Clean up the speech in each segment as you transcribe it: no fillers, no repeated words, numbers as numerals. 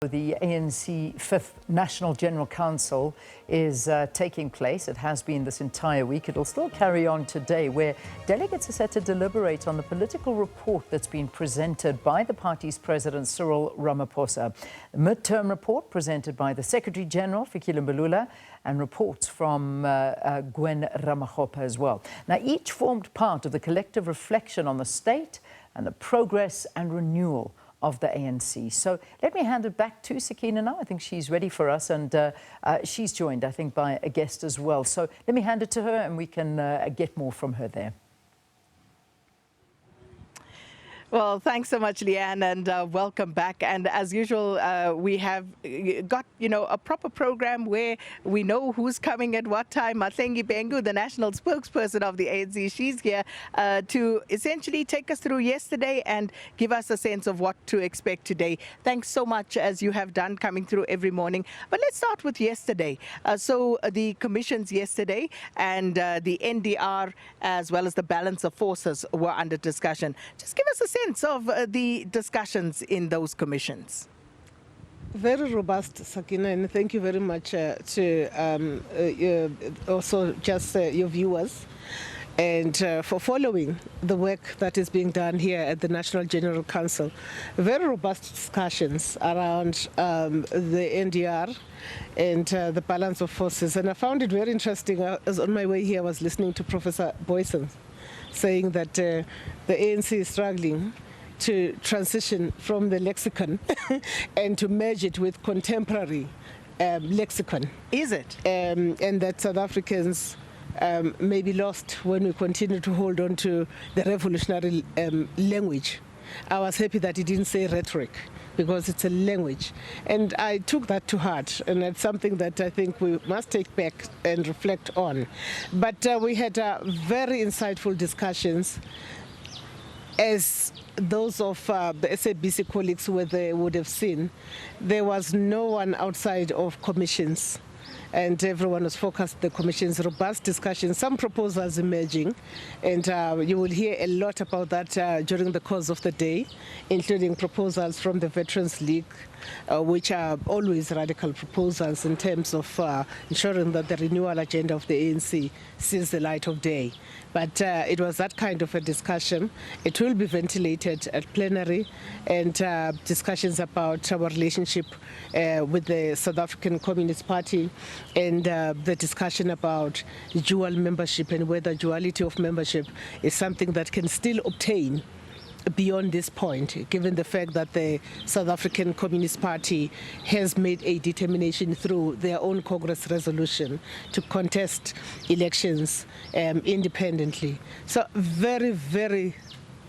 The ANC 5th National General Council is taking place. It has been this entire week. It'll still carry on today, where delegates are set to deliberate on the political report that's been presented by the party's president, Cyril Ramaphosa. The midterm report presented by the Secretary General, Fikile Mbalula, and reports from Gwen Ramokgopa as well. Now, each formed part of the collective reflection on the state and the progress and renewal of the ANC. So let me hand it back to Sakina now. I think she's ready for us, and she's joined, I think, by a guest as well. So let me hand it to her, and we can get more from her there. Well, thanks so much, Leanne, and welcome back. And as usual, we have got, a proper program where we know who's coming at what time. Mahlengi Bhengu, the national spokesperson of the ANC, she's here to essentially take us through yesterday and give us a sense of what to expect today. Thanks so much, as you have done, coming through every morning. But let's start with yesterday. So the commissions yesterday and the NDR, as well as the balance of forces, were under discussion. Just give us a sense of the discussions in those commissions. Very robust, Sakina, and thank you very much to also just your viewers and for following the work that is being done here at the National General Council. Very robust discussions around the NDR and the balance of forces. And I found it very interesting. As on my way here, I was listening to Professor Boyson saying that the ANC is struggling to transition from the lexicon and to merge it with contemporary lexicon. Is it? And that South Africans may be lost when we continue to hold on to the revolutionary language. I was happy that he didn't say rhetoric, because it's a language. And I took that to heart, and it's something that I think we must take back and reflect on. But we had very insightful discussions, as those of the SABC colleagues would have seen. There was no one outside of commissions, and everyone was focused on the commission's robust discussions, some proposals emerging, and you will hear a lot about that during the course of the day, including proposals from the Veterans League, which are always radical proposals in terms of ensuring that the renewal agenda of the ANC sees the light of day. But it was that kind of a discussion. It will be ventilated at plenary, and discussions about our relationship with the South African Communist Party, and the discussion about dual membership and whether duality of membership is something that can still obtain beyond this point, given the fact that the South African Communist Party has made a determination through their own Congress resolution to contest elections independently. So very, very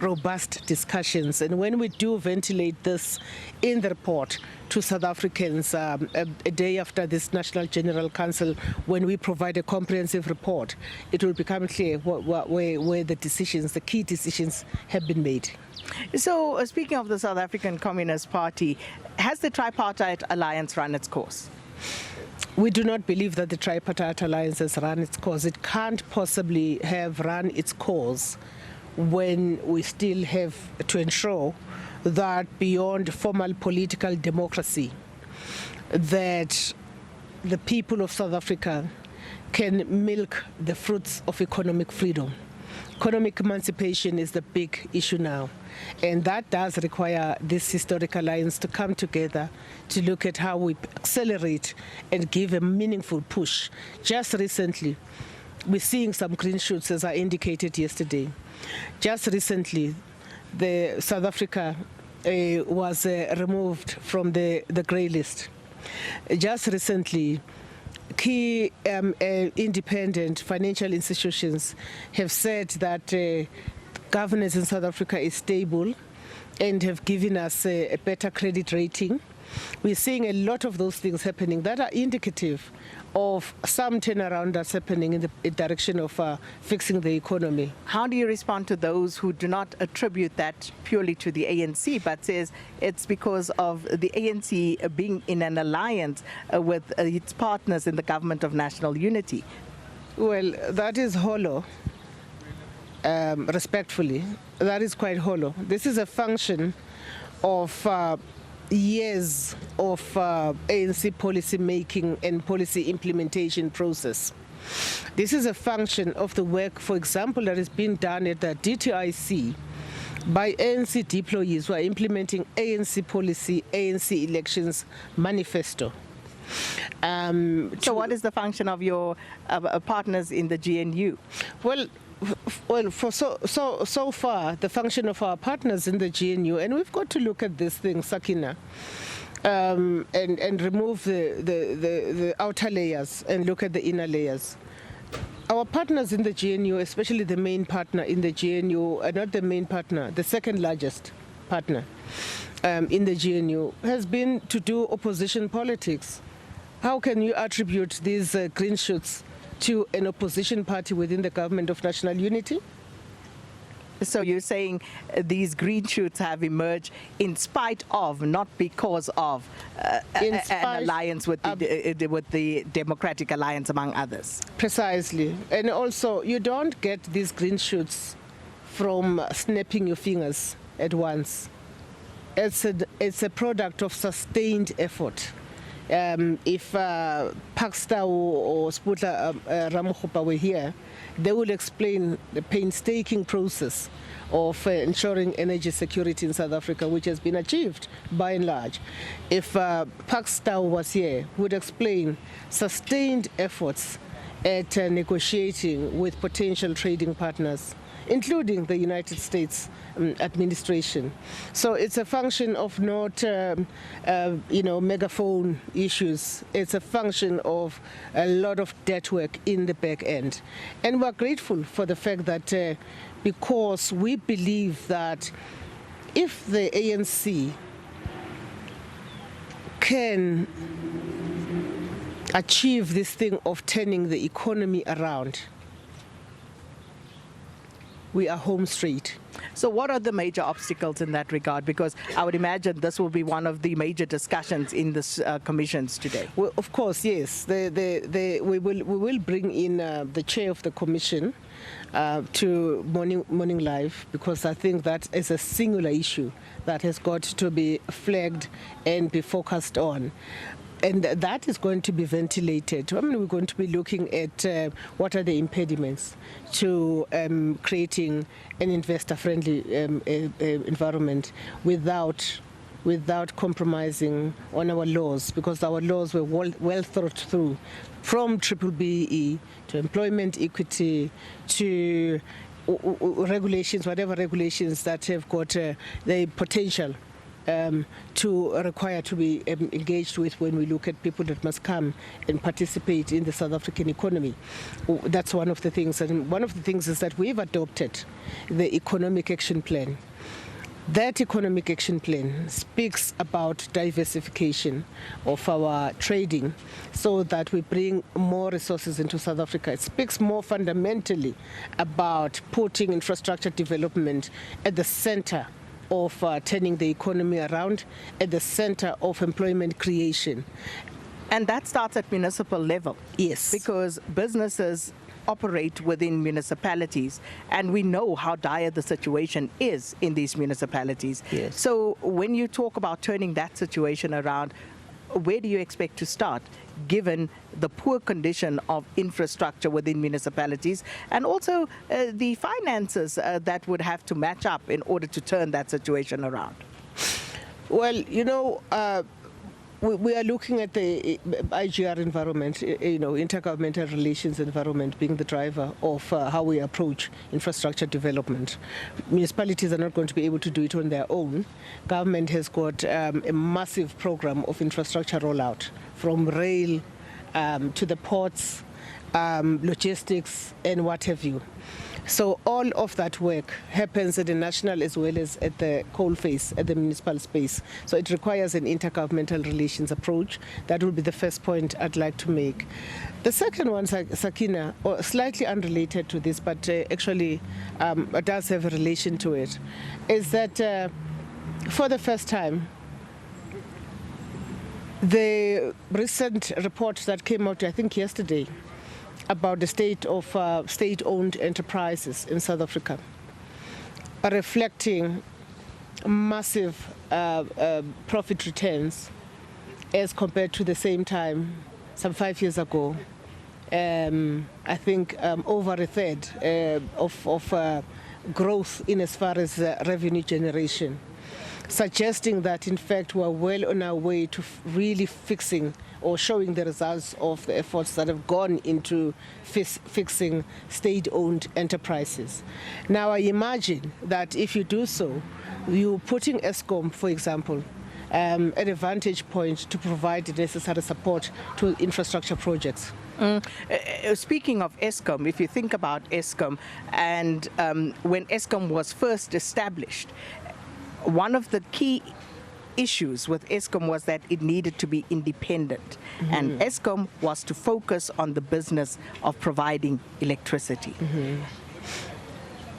robust discussions. And when we do ventilate this in the report to South Africans a day after this National General Council, when we provide a comprehensive report, it will become clear where the decisions, the key decisions, have been made. So speaking of the South African Communist Party, has the tripartite alliance run its course? We do not believe that the tripartite alliance has run its course. It can't possibly have run its course when we still have to ensure that beyond formal political democracy, that the people of South Africa can milk the fruits of economic freedom. Economic emancipation is the big issue now, and that does require this historic alliance to come together to look at how we accelerate and give a meaningful push. Just recently, we're seeing some green shoots, as I indicated yesterday. Just recently, South Africa was removed from the grey list. Just recently, key independent financial institutions have said that governance in South Africa is stable and have given us a better credit rating. We're seeing a lot of those things happening that are indicative of some turnaround that's happening in the direction of fixing the economy. How do you respond to those who do not attribute that purely to the ANC, but says it's because of the ANC being in an alliance with its partners in the government of national unity? Well, that is hollow. Respectfully, that is quite hollow. This is a function of years of ANC policy making and policy implementation process. This is a function of the work, for example, that is being done at the DTIC by ANC deployees who are implementing ANC policy, ANC elections manifesto. So what is the function of your partners in the GNU? Well, for so far, the function of our partners in the GNU, and we've got to look at this thing, Sakina, and remove the outer layers and look at the inner layers. Our partners in the GNU, especially the main partner in the GNU, not the main partner, the second largest partner in the GNU, has been to do opposition politics. How can you attribute these green shoots to an opposition party within the government of national unity? So you're saying these green shoots have emerged in spite of, not because of, an alliance with the Democratic Alliance, among others? Precisely. And also, you don't get these green shoots from snapping your fingers at once. It's a product of sustained effort. If Pakistan or Sputla Ramokgopa were here, they will explain the painstaking process of ensuring energy security in South Africa, which has been achieved by and large. If Pakistan was here, would explain sustained efforts at negotiating with potential trading partners, including the United States administration. So it's a function of not, megaphone issues. It's a function of a lot of debt work in the back end. And we're grateful for the fact that because we believe that if the ANC can achieve this thing of turning the economy around, we are home straight. So what are the major obstacles in that regard? Because I would imagine this will be one of the major discussions in this commissions today. Well, of course, yes. We will bring in the chair of the commission to morning live, because I think that is a singular issue that has got to be flagged and be focused on. And that is going to be ventilated. I mean, we're going to be looking at what are the impediments to creating an investor-friendly environment without compromising on our laws, because our laws were well thought through, from BBBE to employment equity to regulations, whatever regulations that have got the potential to require to be engaged with when we look at people that must come and participate in the South African economy. That's one of the things. And one of the things is that we've adopted the Economic Action Plan. That Economic Action Plan speaks about diversification of our trading so that we bring more resources into South Africa. It speaks more fundamentally about putting infrastructure development at the center of turning the economy around, at the center of employment creation. And that starts at municipal level. Yes. Because businesses operate within municipalities, and we know how dire the situation is in these municipalities. Yes. So when you talk about turning that situation around, where do you expect to start, given the poor condition of infrastructure within municipalities and also the finances that would have to match up in order to turn that situation around? Well, we are looking at the IGR environment, intergovernmental relations environment, being the driver of how we approach infrastructure development. Municipalities are not going to be able to do it on their own. Government has got a massive program of infrastructure rollout, from rail to the ports, logistics, and what have you. So all of that work happens at the national as well as at the coalface, at the municipal space. So it requires an intergovernmental relations approach. That will be the first point I'd like to make. The second one, Sakina, or slightly unrelated to this, but actually does have a relation to it, is that for the first time, the recent report that came out, I think yesterday, about the state of state-owned enterprises in South Africa are reflecting massive profit returns as compared to the same time some 5 years ago. I think over a third of growth in as far as revenue generation, suggesting that in fact we're well on our way to really fixing or showing the results of the efforts that have gone into fixing state-owned enterprises. Now I imagine that if you do so, you're putting Eskom, for example, at a vantage point to provide the necessary support to infrastructure projects. Speaking of Eskom, if you think about Eskom and when Eskom was first established, one of the key issues with Eskom was that it needed to be independent, and Eskom was to focus on the business of providing electricity.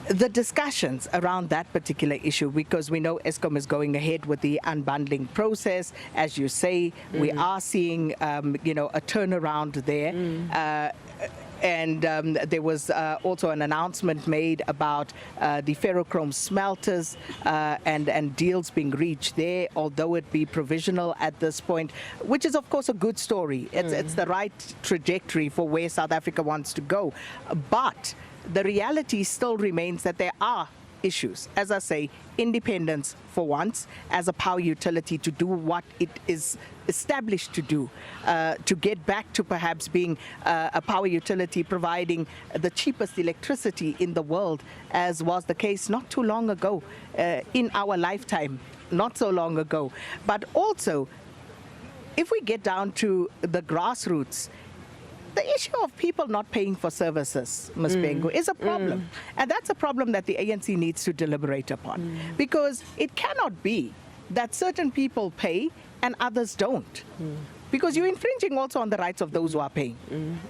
The discussions around that particular issue, because we know Eskom is going ahead with the unbundling process, as you say, we are seeing a turnaround there. And there was also an announcement made about the ferrochrome smelters and deals being reached there, although it be provisional at this point, which is of course a good story. It's the right trajectory for where South Africa wants to go. But the reality still remains that there are issues. As I say, independence for once as a power utility to do what it is established to do, to get back to perhaps being a power utility providing the cheapest electricity in the world, as was the case not too long ago, in our lifetime, not so long ago. But also, if we get down to the grassroots, the issue of people not paying for services, Ms. Bhengu, is a problem. And that's a problem that the ANC needs to deliberate upon. Because it cannot be that certain people pay and others don't. Because you're infringing also on the rights of those who are paying.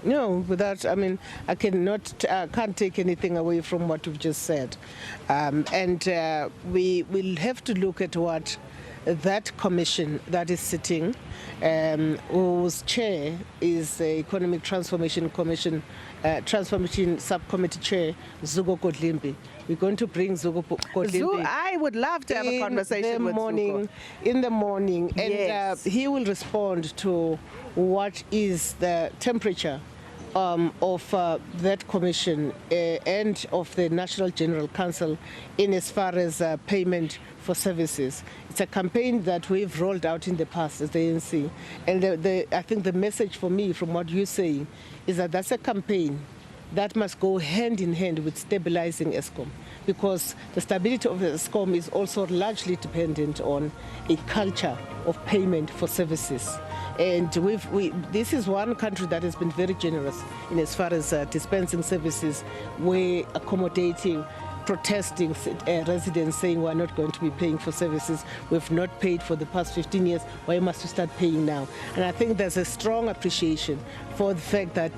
No, without, I mean, I can't take anything away from what you've just said. We will have to look at what that commission that is sitting, whose chair is the Economic Transformation Commission, Transformation Subcommittee Chair, Zugo Kodlimbi. We're going to bring Zugo Kodlimbi. I would love to have a conversation with Zugo. In the morning, and yes, he will respond to what is the temperature of that commission and of the National General Council in as far as payment for services. It's a campaign that we've rolled out in the past as the ANC, and I think the message for me from what you're saying is that that's a campaign that must go hand in hand with stabilizing Eskom, because the stability of Eskom is also largely dependent on a culture of payment for services. And this is one country that has been very generous in as far as dispensing services. We're accommodating protesting residents saying we're not going to be paying for services. We've not paid for the past 15 years. Why must we start paying now? And I think there's a strong appreciation for the fact that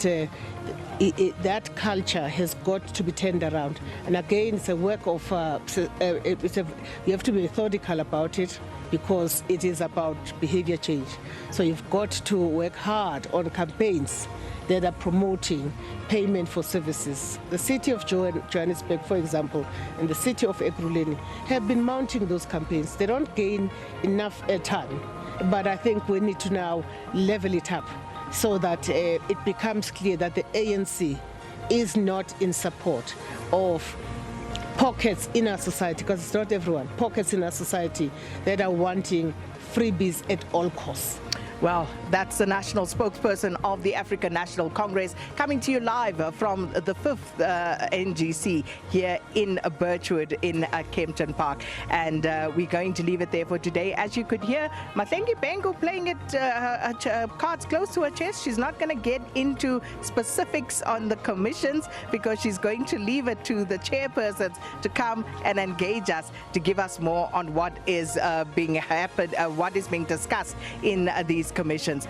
that culture has got to be turned around. And again, it's a work of, you have to be methodical about it, because it is about behavior change. So you've got to work hard on campaigns that are promoting payment for services. The city of Johannesburg, for example, and the city of Ekurhuleni have been mounting those campaigns. They don't gain enough airtime, but I think we need to now level it up so that it becomes clear that the ANC is not in support of pockets in our society, because it's not everyone, pockets in our society that are wanting freebies at all costs. Well, that's the national spokesperson of the African National Congress, coming to you live from the 5th NGC here in Birchwood in Kempton Park. And we're going to leave it there for today. As you could hear, Mahlengi Bhengu playing it cards close to her chest. She's not going to get into specifics on the commissions, because she's going to leave it to the chairpersons to come and engage us, to give us more on what is being discussed in these commissions.